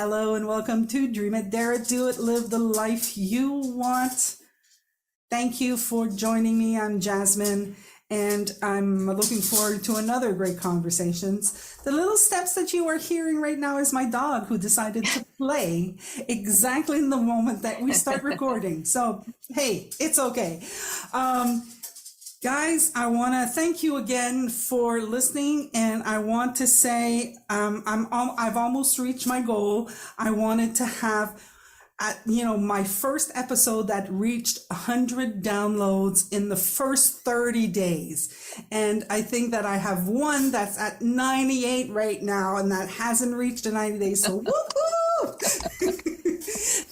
Hello and welcome to Dream It, Dare It, Do It, Live the Life You Want. Thank you for joining me. I'm Jasmine, and I'm looking forward to another great conversations. The little steps that you are hearing right now is my dog who decided to play exactly in the moment that we start recording. So, hey, it's okay. Guys, I want to thank you again for listening, and I want to say I've almost reached my goal. I wanted to have, my first episode that reached 100 downloads in the first 30 days, and I think that I have one that's at 98 right now, and that hasn't reached the 90 days. So woohoo!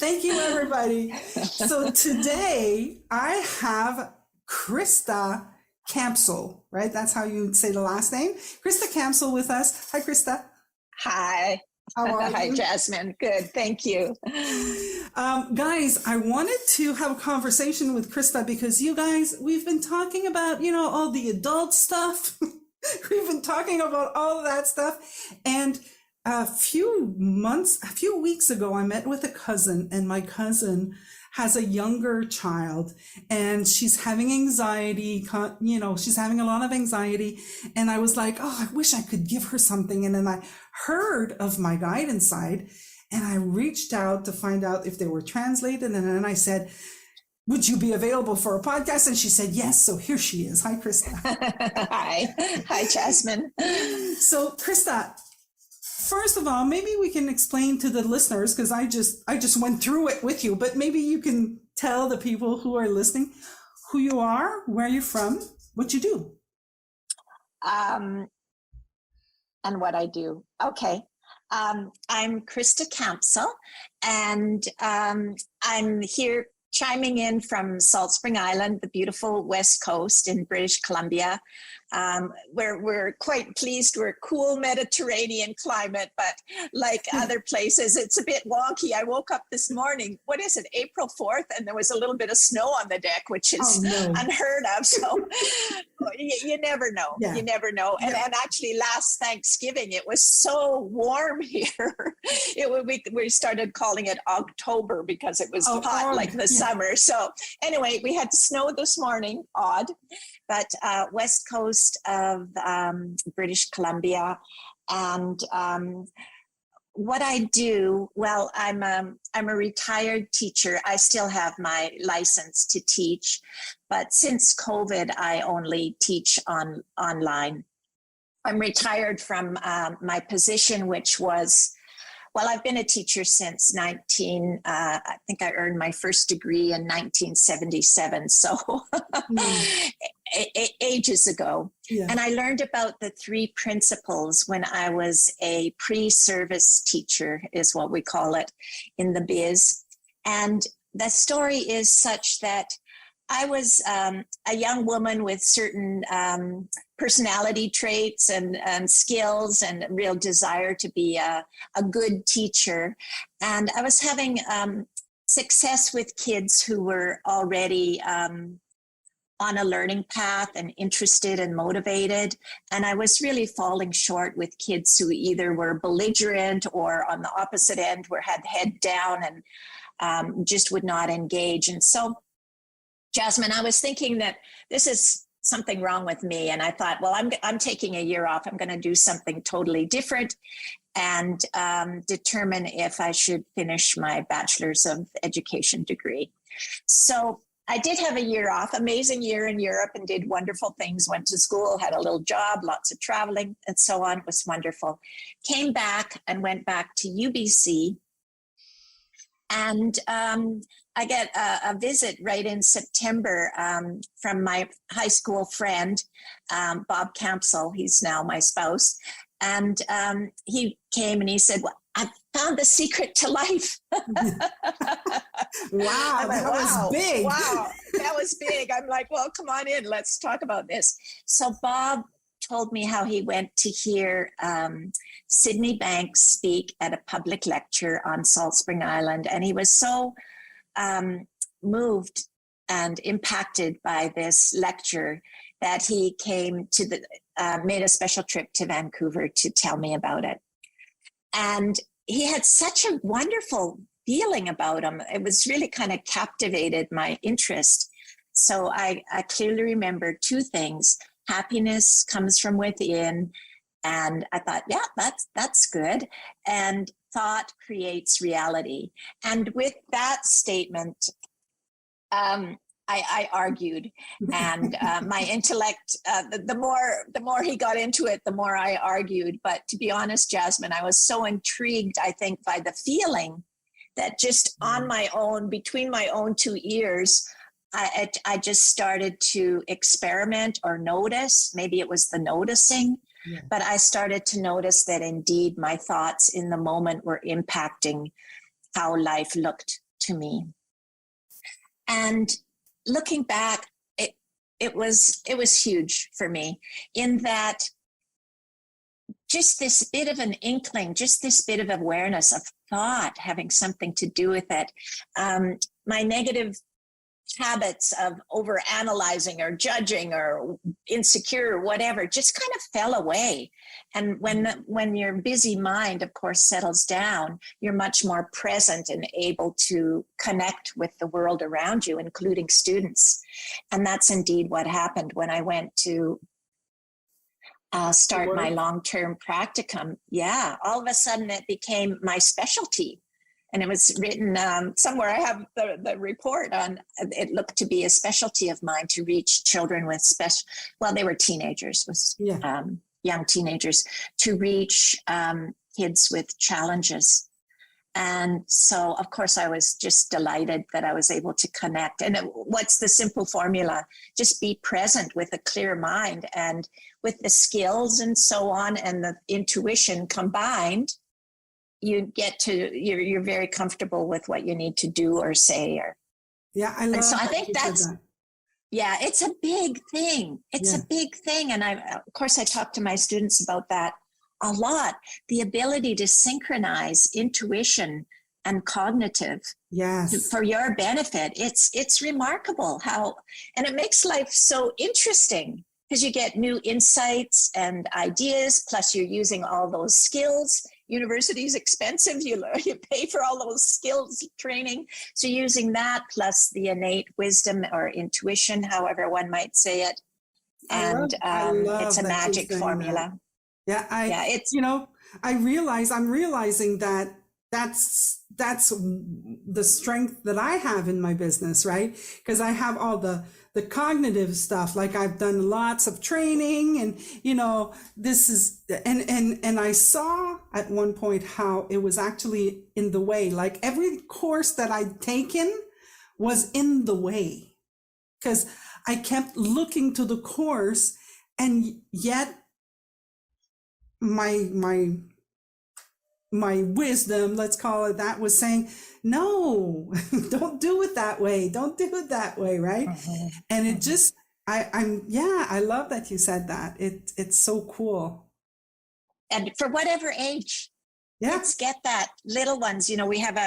Thank you, everybody. So today I have Christa Campsall, right? That's how you say the last name. Christa Campsall with us. Hi, Christa. Hi. How are Hi, you? Jasmine. Good. Thank you. Guys, I wanted to have a conversation with Christa because you guys, we've been talking about, all the adult stuff. We've been talking about all of that stuff. And a few weeks ago, I met with a cousin, and my cousin has a younger child, and she's having anxiety, she's having a lot of anxiety. And I was like, oh, I wish I could give her something. And then I heard of My Guidance Side, and I reached out to find out if they were translated. And then I said, would you be available for a podcast? And she said, yes. So here she is. Hi, Christa. Hi. Hi, Jasmine. So Christa, first of all, maybe we can explain to the listeners, because I just went through it with you, but maybe you can tell the people who are listening who you are, where you're from, what you do. And what I do. Okay. I'm Christa Campsall, and I'm here chiming in from Salt Spring Island, the beautiful West Coast in British Columbia. We're quite pleased. We're a cool Mediterranean climate, but like other places, it's a bit wonky. I woke up this morning, what is it, April 4th, and there was a little bit of snow on the deck, which is unheard of. So you never know. Yeah. You never know. And actually last Thanksgiving, it was so warm here. We started calling it October because it was hot like the summer. So anyway, we had snow this morning, odd, but West Coast of British Columbia. And what I do, well, I'm a retired teacher. I still have my license to teach, but since COVID, I only teach online. I'm retired from my position, which was, well, I've been a teacher since I think I earned my first degree in 1977. So ages ago. Yeah. And I learned about the 3 principles when I was a pre-service teacher, is what we call it in the biz. And the story is such that I was a young woman with certain personality traits and skills and a real desire to be a good teacher. And I was having success with kids who were already on a learning path and interested and motivated. And I was really falling short with kids who either were belligerent or on the opposite end had head down and just would not engage. And so, Jasmine, I was thinking that this is something wrong with me. And I thought, well, I'm taking a year off. I'm going to do something totally different and determine if I should finish my Bachelor's of Education degree. So I did have a year off, amazing year in Europe, and did wonderful things, went to school, had a little job, lots of traveling and so on. It was wonderful. Came back and went back to UBC. And I get a visit right in September from my high school friend, Bob Campsall. He's now my spouse. And he came and he said, well, I found the secret to life. Wow, like, that was big. Wow, that was big. I'm like, well, come on in. Let's talk about this. So Bob told me how he went to hear Sydney Banks speak at a public lecture on Salt Spring Island. And he was so moved and impacted by this lecture that he came to made a special trip to Vancouver to tell me about it. And he had such a wonderful feeling about him. It was really kind of captivated my interest. So I clearly remember two things. Happiness comes from within. And I thought, yeah, that's good. And thought creates reality. And with that statement, I argued, and my intellect, the more he got into it, the more I argued. But to be honest, Jasmine, I was so intrigued, I think, by the feeling that just on my own, between my own two ears, I just started to experiment or notice. Maybe it was the noticing, but I started to notice that indeed my thoughts in the moment were impacting how life looked to me. And looking back, it was huge for me, in that just this bit of an inkling, just this bit of awareness of thought having something to do with it. My negative habits of over analyzing or judging or insecure or whatever just kind of fell away. And when your busy mind, of course, settles down, you're much more present and able to connect with the world around you, including students. And that's indeed what happened when I went to start my long-term practicum. Yeah, all of a sudden it became my specialty. And it was written somewhere. I have the report on it. Looked to be a specialty of mine to reach children with they were teenagers, young teenagers, to reach kids with challenges. And so, of course, I was just delighted that I was able to connect. And what's the simple formula? Just be present with a clear mind, and with the skills and so on and the intuition combined, you get to, you're very comfortable with what you need to do or say. I love. And so I think that's, it's a big thing. It's a big thing. And of course, I talk to my students about that a lot. The ability to synchronize intuition and cognitive for your benefit. It's remarkable how, and it makes life so interesting, because you get new insights and ideas, plus you're using all those skills. University's expensive. You pay for all those skills training. So using that plus the innate wisdom or intuition, however one might say it. And it's a magic formula. I'm realizing that that's the strength that I have in my business, right? Because I have all the cognitive stuff. Like, I've done lots of training, and this is, and I saw at one point how it was actually in the way. Like, every course that I'd taken was in the way, because I kept looking to the course, and yet my wisdom, let's call it that, was saying, no, don't do it that way. Don't do it that way. Right. Mm-hmm. And it just, I love that you said that. It's so cool. And for whatever age, let's get that. Little ones, we have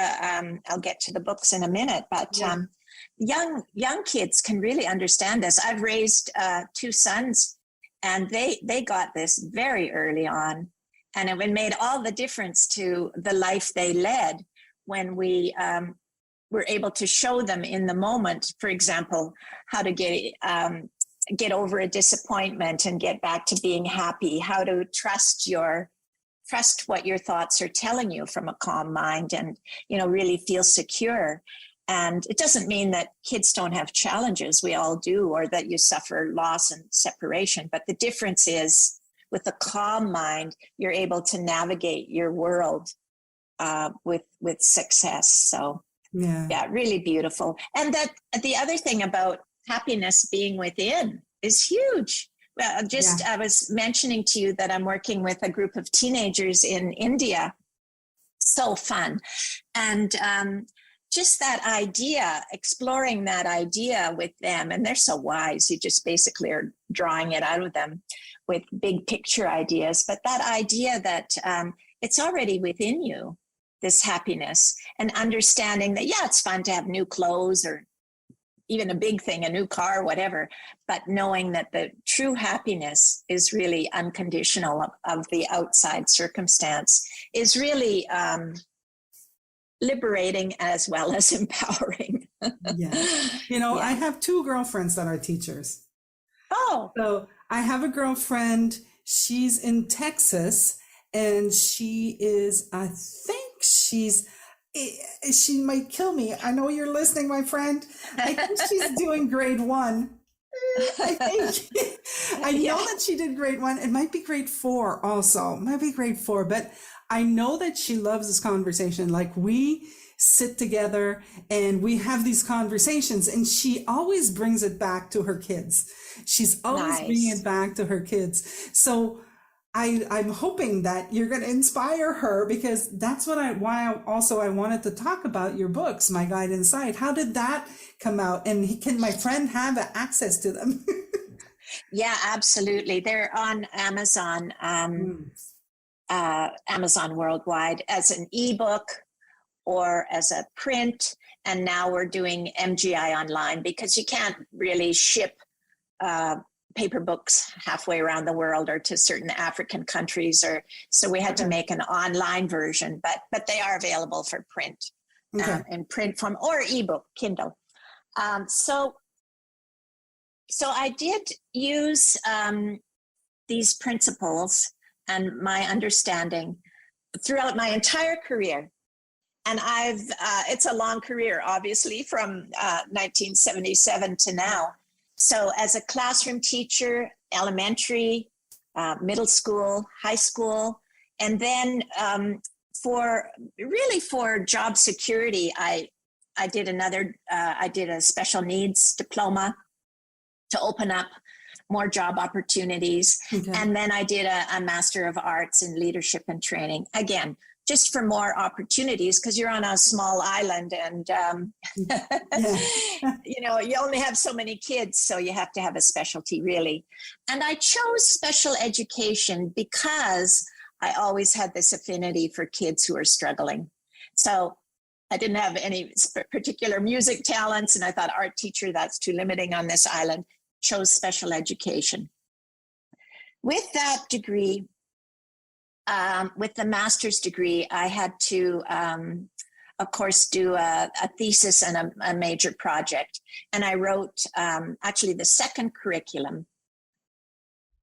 I'll get to the books in a minute, but young kids can really understand this. I've raised two sons, and they got this very early on. And it made all the difference to the life they led when we were able to show them in the moment, for example, how to get over a disappointment and get back to being happy, how to trust what your thoughts are telling you from a calm mind, and, really feel secure. And it doesn't mean that kids don't have challenges. We all do, or that you suffer loss and separation. But the difference is, with a calm mind, you're able to navigate your world with success. So really beautiful. And that the other thing about happiness being within is huge. Well, I was mentioning to you that I'm working with a group of teenagers in India. So fun. And just that idea, exploring that idea with them, and they're so wise, you just basically are drawing it out of them with big picture ideas. But that idea that it's already within you, this happiness, and understanding that, it's fun to have new clothes or, even a big thing, a new car, whatever, but knowing that the true happiness is really unconditional of the outside circumstance is really liberating as well as empowering. Yeah. I have two girlfriends that are teachers. Oh. So I have a girlfriend, she's in Texas, and she is, I think she might kill me. I know you're listening, my friend. I think she's doing grade 1. I think. I know that she did grade 1. It might be grade 4 also. It might be grade 4, but I know that she loves this conversation. Like, we sit together and we have these conversations, and she always brings it back to her kids. She's always bringing it back to her kids. So I'm hoping that you're going to inspire her, because that's why I wanted to talk about your books, My Guide Inside. How did that come out? And can my friend have access to them? Yeah, absolutely. They're on Amazon, Amazon worldwide as an ebook or as a print. And now we're doing MGI online, because you can't really ship paper books halfway around the world or to certain African countries, so we had to make an online version, but they are available for print in print form or ebook, Kindle. So I did use these principles and my understanding throughout my entire career. And it's a long career, obviously, from 1977 to now. So as a classroom teacher, elementary, middle school, high school, and then for job security, I did a special needs diploma to open up more job opportunities. Okay. And then I did a Master of Arts in Leadership and Training, again, just for more opportunities, because you're on a small island and, you only have so many kids, so you have to have a specialty, really. And I chose special education because I always had this affinity for kids who are struggling. So I didn't have any particular music talents, and I thought art teacher, that's too limiting on this island. Chose special education. With that degree, with the master's degree, I had to, of course, do a thesis and a major project. And I wrote actually the second curriculum.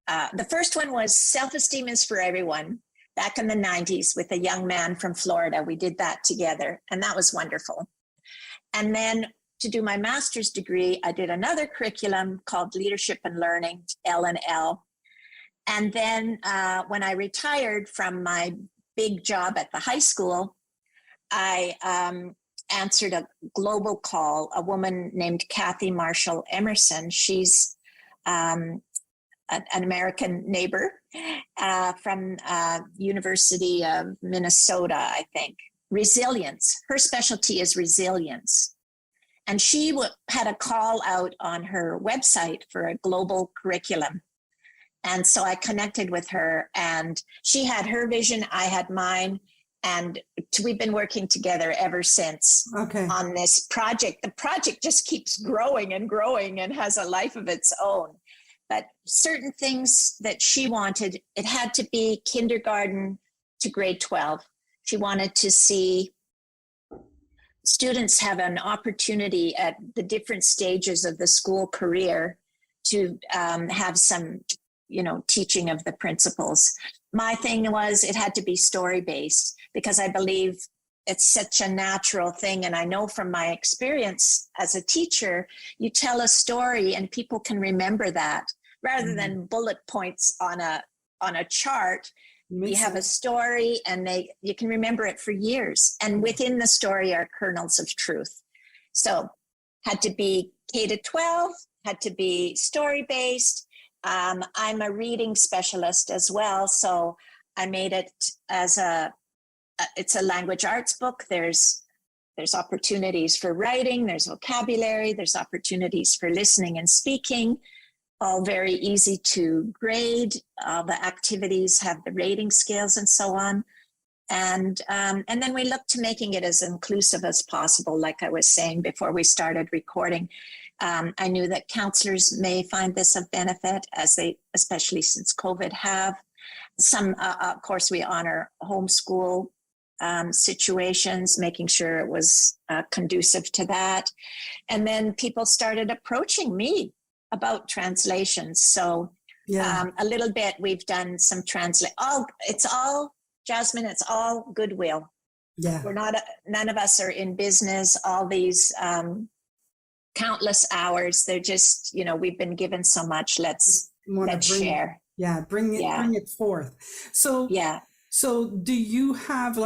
The first one was Self-Esteem is for Everyone, back in the 90s with a young man from Florida. We did that together, and that was wonderful. And then to do my master's degree, I did another curriculum called Leadership and Learning, L&L. And then when I retired from my big job at the high school, I answered a global call. A woman named Kathy Marshall Emerson, she's an American neighbor from University of Minnesota, I think. Resilience. Her specialty is resilience. And she had a call out on her website for a global curriculum. And so I connected with her, and she had her vision, I had mine, and we've been working together ever since on this project. The project just keeps growing and growing and has a life of its own. But certain things that she wanted, it had to be kindergarten to grade 12. She wanted to see students have an opportunity at the different stages of the school career to have some, teaching of the principles. My thing was it had to be story-based, because I believe it's such a natural thing. And I know from my experience as a teacher, you tell a story and people can remember that rather than bullet points on a chart. You have a story and you can remember it for years. And within the story are kernels of truth. So had to be K to 12, had to be story-based. I'm a reading specialist as well. So I made it as it's a language arts book. There's opportunities for writing, there's vocabulary, there's opportunities for listening and speaking. All very easy to grade. All the activities have the rating scales and so on. And then we look to making it as inclusive as possible, like I was saying before we started recording. I knew that counselors may find this of benefit, especially since COVID have. Some, of course, we honor homeschool situations, making sure it was conducive to that. And then people started approaching me about translations. So a little bit, we've done some Jasmine, it's all goodwill. Yeah. We're not, none of us are in business, all these countless hours. They're just, we've been given so much. Let's share. Yeah. Bring it forth. So, so do you have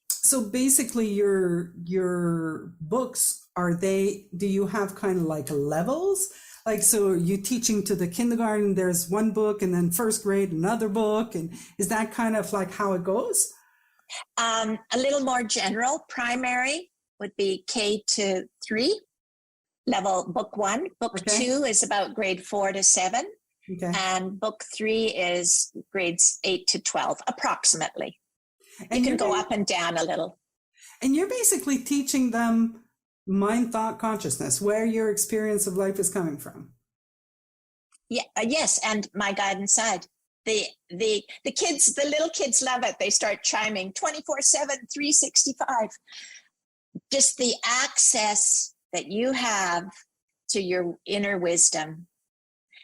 so basically your books, do you have kind of like levels? Like, so you teaching to the kindergarten, there's one book, and then first grade, another book. And is that kind of like how it goes? A little more general. Primary would be K-3 level, book 1. Book 2 is about grade 4 to 7. Okay. And book 3 is grades 8 to 12, approximately. And you can go up and down a little. And you're basically teaching them mind, thought, consciousness, where your experience of life is coming from. Yeah, yes, and my guidance side. The kids, the little kids love it. They start chiming 24/7, 365. Just the access that you have to your inner wisdom,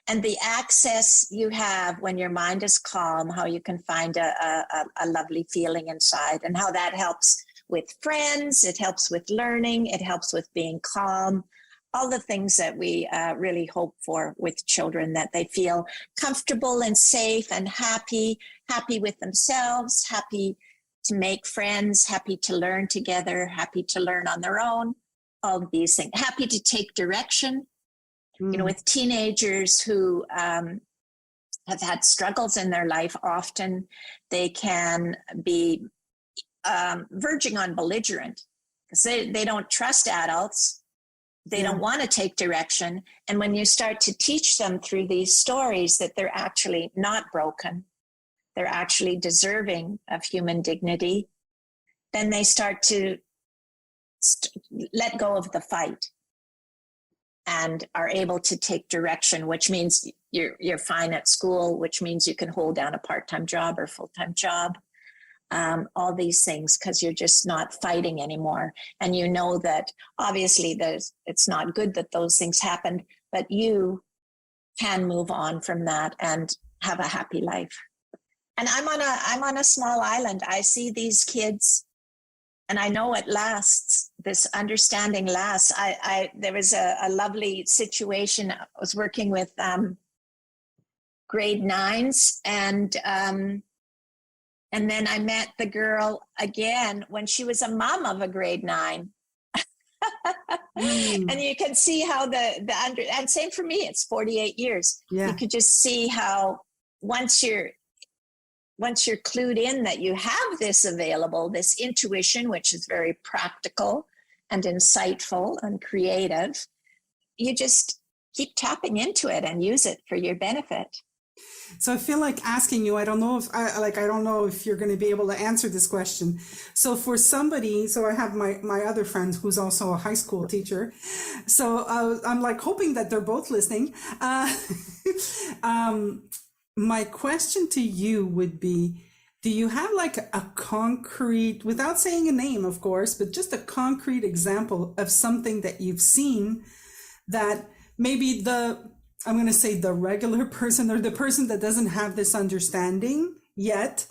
and the access you have when your mind is calm, how you can find a lovely feeling inside, and how that helps with friends, it helps with learning, it helps with being calm, all the things that we really hope for with children, that they feel comfortable and safe and happy with themselves, happy to make friends, happy to learn together, happy to learn on their own, all of these things, happy to take direction. With teenagers who have had struggles in their life, often they can be verging on belligerent because they don't trust adults. They don't want to take direction. And when you start to teach them through these stories that they're actually not broken, they're actually deserving of human dignity, then they start to let go of the fight and are able to take direction, which means you're fine at school, which means you can hold down a part-time job or full-time job. All these things, because you're just not fighting anymore. And you know that obviously it's not good that those things happened, but you can move on from that and have a happy life. And I'm on a small island. I see these kids and I know it lasts. This understanding lasts. There was a lovely situation. I was working with grade 9s, and then I met the girl again when she was a mom of a grade 9. And you can see how and same for me, it's 48 years. Yeah. You could just see how once you're clued in that you have this available, this intuition, which is very practical and insightful and creative, you just keep tapping into it and use it for your benefit. So I feel like asking you, I don't know if you're going to be able to answer this question. So for somebody, I have my other friend who's also a high school teacher. So I'm like hoping that they're both listening. My question to you would be, do you have like a concrete, without saying a name, of course, but just a concrete example of something that you've seen that maybe I'm going to say the regular person or the person that doesn't have this understanding yet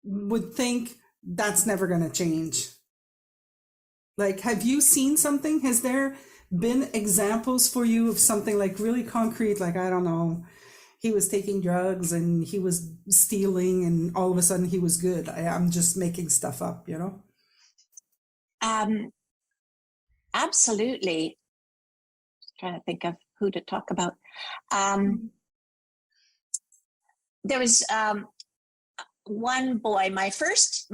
would think that's never going to change? Like, have you seen something? Has there been examples for you of something like really concrete? Like, I don't know, he was taking drugs and he was stealing and all of a sudden he was good. I'm just making stuff up, Absolutely. Trying to think of who to talk about. There was one boy, my first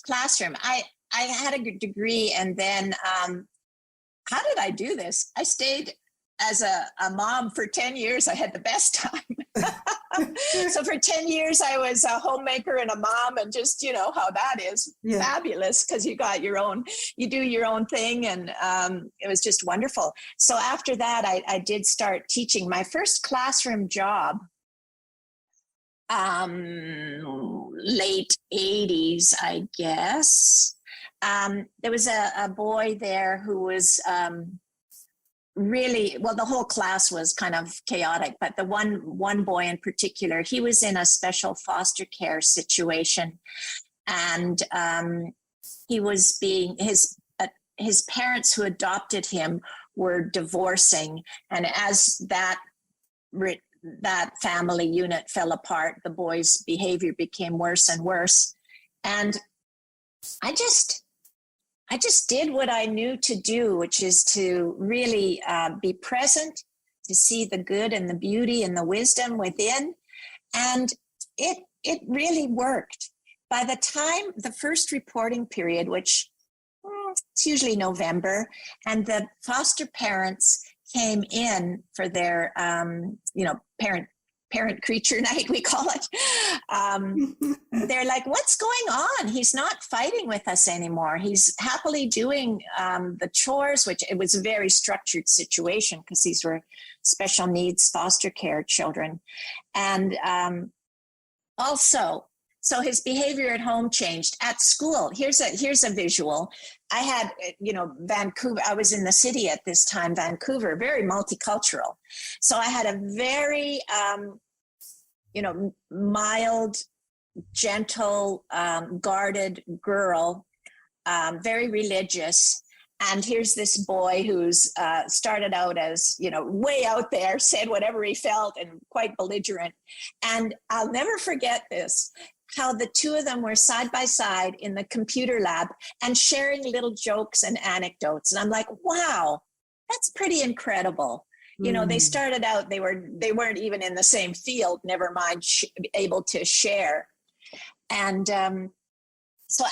classroom. I had a degree, and then how did I do this? I stayed as a mom for 10 years, I had the best time. So for 10 years, I was a homemaker and a mom, and just, you know how that is. Yeah. Fabulous, because you got your own, you do your own thing, and it was just wonderful. So after that, I did start teaching. My first classroom job, late 80s, I guess. There was a boy there who was really, well, the whole class was kind of chaotic, but the one boy in particular, he was in a special foster care situation, and he was being, his parents who adopted him were divorcing, and as that family unit fell apart, the boy's behavior became worse and worse, and I just did what I knew to do, which is to really be present, to see the good and the beauty and the wisdom within. And it really worked. By the time the first reporting period, which it's usually November, and the foster parents came in for their, parent creature night, we call it. They're like, what's going on? He's not fighting with us anymore. He's happily doing the chores, which it was a very structured situation because these were special needs foster care children. And also, so his behavior at home changed. At school, here's a visual. I had, Vancouver, I was in the city at this time, Vancouver, very multicultural. So I had a very, mild, gentle, guarded girl, very religious. And here's this boy who's started out as, way out there, said whatever he felt and quite belligerent. And I'll never forget this, how the two of them were side by side in the computer lab and sharing little jokes and anecdotes. And I'm like, wow, that's pretty incredible. They started out, they weren't even in the same field, never mind able to share. And so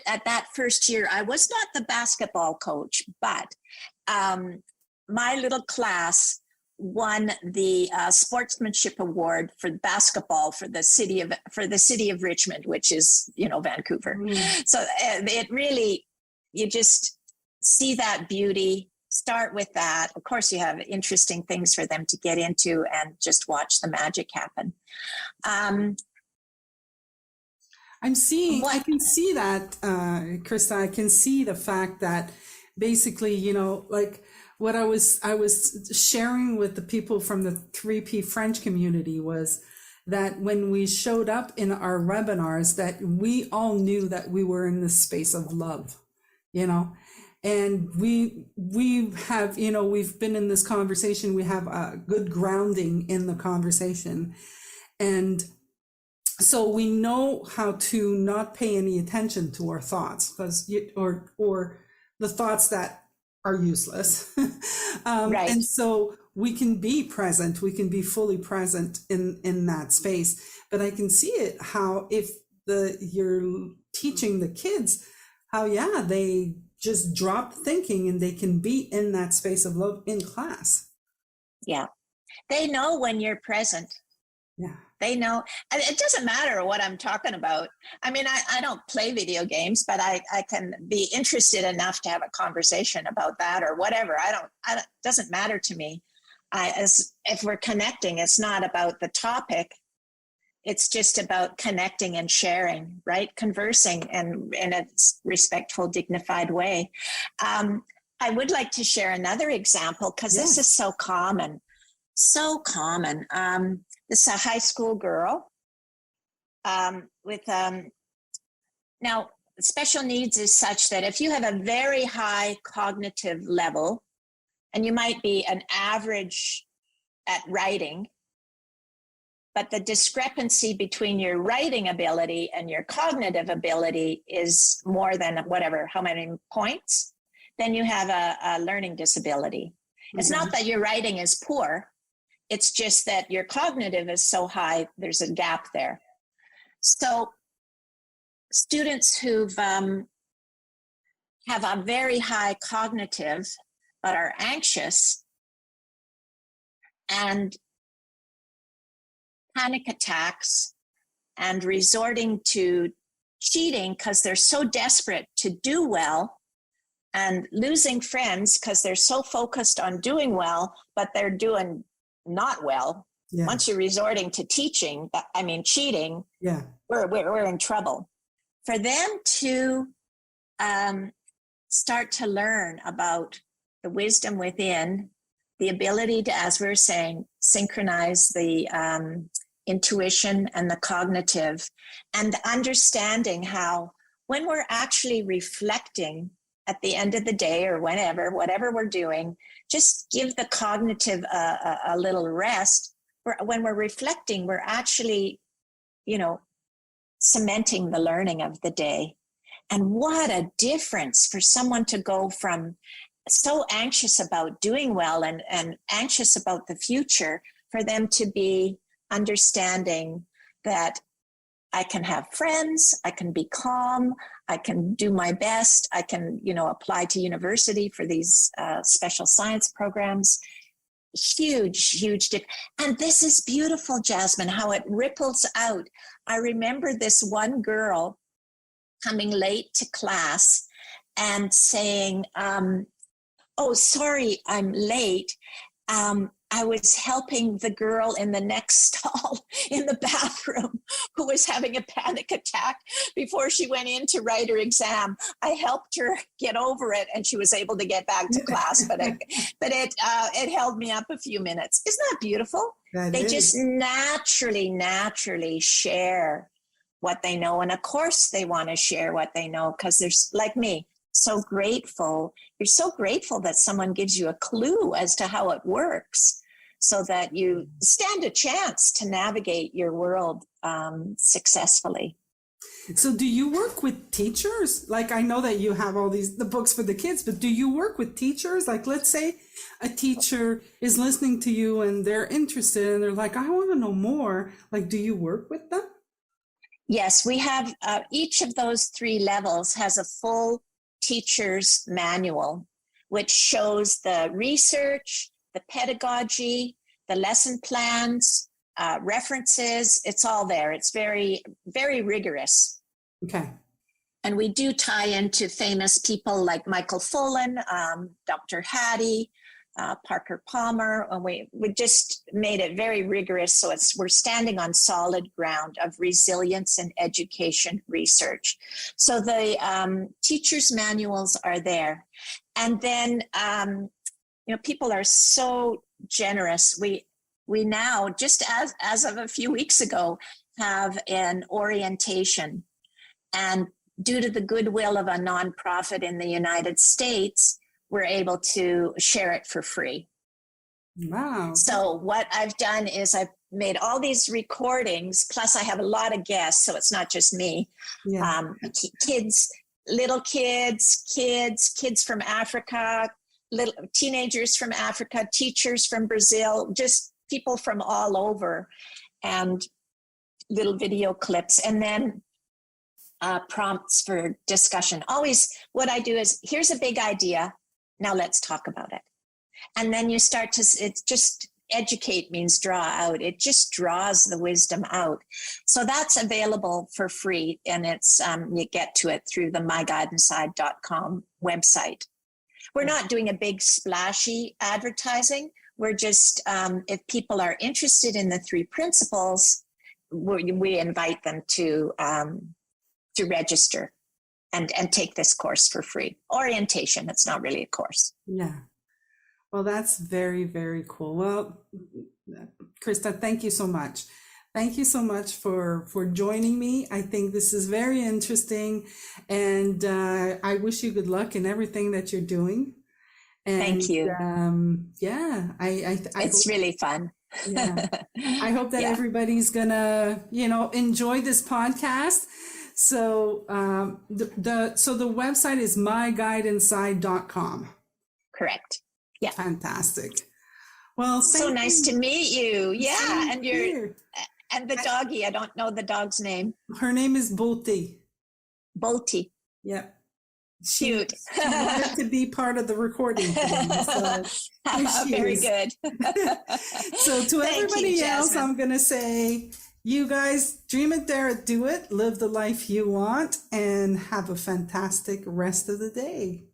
at that first year, I was not the basketball coach, but my little class won the sportsmanship award for basketball for the city of Richmond, which is, Vancouver. So it really, you just see that beauty. Start with that. Of course, you have interesting things for them to get into and just watch the magic happen. I can see that, Christa. I can see the fact that basically, like what I was sharing with the people from the 3P French community was that when we showed up in our webinars, that we all knew that we were in this space of love, and we have, we've been in this conversation, we have a good grounding in the conversation. And so we know how to not pay any attention to our thoughts or the thoughts that are useless. Right. And so we can be present, we can be fully present in that space. But I can see it, how if you're teaching the kids how, they just drop thinking and they can be in that space of love in class. Yeah. They know when you're present. Yeah. They know. It doesn't matter what I'm talking about. I mean, I don't play video games, but I can be interested enough to have a conversation about that or whatever. It doesn't matter to me. If we're connecting, it's not about the topic. It's just about connecting and sharing, right? Conversing and in a respectful, dignified way. I would like to share another example because this is so common. So common. This is a high school girl with, now special needs is such that if you have a very high cognitive level, and you might be an average at writing, but the discrepancy between your writing ability and your cognitive ability is more than how many points, then you have a learning disability. Mm-hmm. It's not that your writing is poor. It's just that your cognitive is so high, there's a gap there. So students who've have a very high cognitive but are anxious, and panic attacks and resorting to cheating because they're so desperate to do well, and losing friends because they're so focused on doing well, but they're doing not well. Yeah. Once you're resorting to cheating, yeah, we're in trouble. For them to start to learn about the wisdom within, the ability to, as we were saying, synchronize the intuition and the cognitive, and understanding how when we're actually reflecting at the end of the day or whatever we're doing, just give the cognitive a little rest. When we're reflecting, we're actually, cementing the learning of the day. And what a difference for someone to go from so anxious about doing well and anxious about the future, for them to be understanding that I can have friends, I can be calm, I can do my best, I can, apply to university for these special science programs. Huge difference. And this is beautiful, Jasmine, how it ripples out. I remember this one girl coming late to class and saying, oh, sorry, I'm late. I was helping the girl in the next stall in the bathroom who was having a panic attack before she went in to write her exam. I helped her get over it, and she was able to get back to class, but it held me up a few minutes. Isn't that beautiful? They just naturally share what they know. And of course they want to share what they know, because there's, like me, so grateful. You're so grateful that someone gives you a clue as to how it works, so that you stand a chance to navigate your world successfully. So do you work with teachers? Like, I know that you have all the books for the kids, but do you work with teachers? Like, let's say a teacher is listening to you and they're interested and they're like, I want to know more. Like, do you work with them? Yes, we have each of those 3 levels has a full teacher's manual, which shows the research, the pedagogy, the lesson plans, references. It's all there. It's very, very rigorous. Okay. And we do tie into famous people like Michael Fullan, Dr. Hattie, Parker Palmer, and we just made it very rigorous. So we're standing on solid ground of resilience and education research. So the teachers' manuals are there. And then, people are so generous. We now, just as of a few weeks ago, have an orientation. And due to the goodwill of a nonprofit in the United States, we're able to share it for free. Wow. So what I've done is I've made all these recordings, plus I have a lot of guests, so it's not just me. Yeah. Kids, little kids from Africa, little teenagers from Africa, teachers from Brazil, just people from all over, and little video clips, and then prompts for discussion. Always what I do is, here's a big idea. Now let's talk about it. And then you start to, it's just, educate means draw out. It just draws the wisdom out. So that's available for free. And it's, you get to it through the myguideinside.com website. We're not doing a big splashy advertising. We're just, if people are interested in the 3 principles, we invite them to register and take this course for free. Orientation, it's not really a course. Yeah. Well, that's very, very cool. Well, Christa, thank you so much. Thank you so much for joining me. I think this is very interesting, and I wish you good luck in everything that you're doing. And, thank you. I it's really fun. Yeah. I hope that everybody's gonna, enjoy this podcast. So the website is myguideinside.com. Correct. Yeah. Fantastic. Well, so nice to meet you. Yeah. Same and here. and the doggy, I don't know the dog's name. Her name is Bolti. Bolti. Yeah. Cute. She wanted to be part of the recording today, so here she Very is. good. So to Thank everybody you, else, Jasmine. I'm going to say, you guys dream it, dare it, do it, live the life you want, and have a fantastic rest of the day.